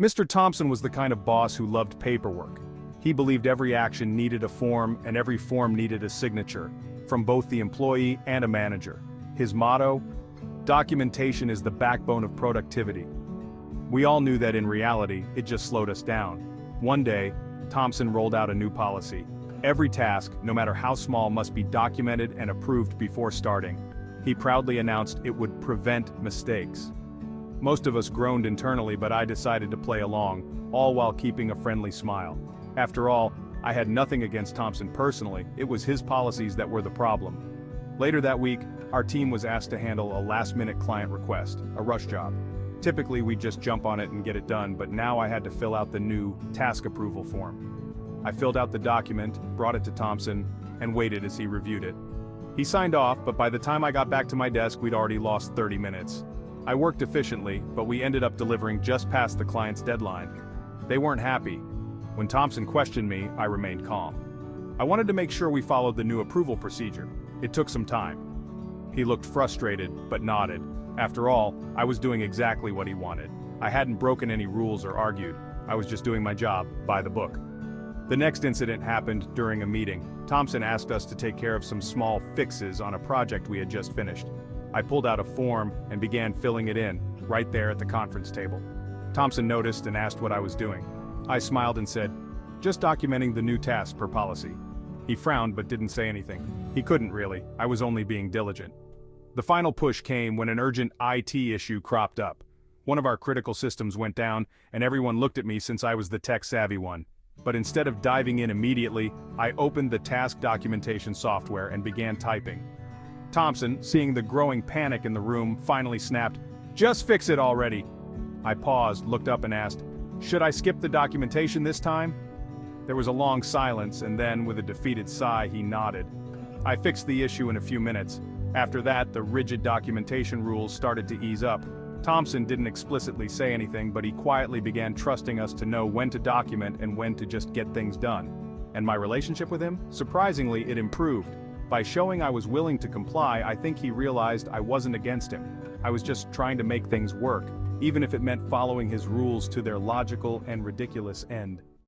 Mr. Thompson was the kind of boss who loved paperwork. He believed every action needed a form and every form needed a signature, from both the employee and a manager. His motto? Documentation is the backbone of productivity. We all knew that in reality, it just slowed us down. One day, Thompson rolled out a new policy. Every task, no matter how small, must be documented and approved before starting. He proudly announced it would prevent mistakes. Most of us groaned internally, but I decided to play along, all while keeping a friendly smile. After all, I had nothing against Thompson personally, it was his policies that were the problem. Later that week, our team was asked to handle a last-minute client request, a rush job. Typically we'd just jump on it and get it done, but now I had to fill out the new task approval form. I filled out the document, brought it to Thompson, and waited as he reviewed it. He signed off, but by the time I got back to my desk we'd already lost 30 minutes. I worked efficiently, but we ended up delivering just past the client's deadline. They weren't happy. When Thompson questioned me, I remained calm. I wanted to make sure we followed the new approval procedure. It took some time. He looked frustrated, but nodded. After all, I was doing exactly what he wanted. I hadn't broken any rules or argued. I was just doing my job, by the book. The next incident happened during a meeting. Thompson asked us to take care of some small fixes on a project we had just finished. I pulled out a form and began filling it in, right there at the conference table. Thompson noticed and asked what I was doing. I smiled and said, "Just documenting the new task per policy." He frowned but didn't say anything. He couldn't really, I was only being diligent. The final push came when an urgent IT issue cropped up. One of our critical systems went down, and everyone looked at me since I was the tech-savvy one. But instead of diving in immediately, I opened the task documentation software and began typing. Thompson, seeing the growing panic in the room, finally snapped, "Just fix it already." I paused, looked up and asked, "Should I skip the documentation this time?" There was a long silence, and then, with a defeated sigh, he nodded. I fixed the issue in a few minutes. After that, the rigid documentation rules started to ease up. Thompson didn't explicitly say anything, but he quietly began trusting us to know when to document and when to just get things done. And my relationship with him? Surprisingly, it improved. By showing I was willing to comply, I think he realized I wasn't against him. I was just trying to make things work, even if it meant following his rules to their logical and ridiculous end.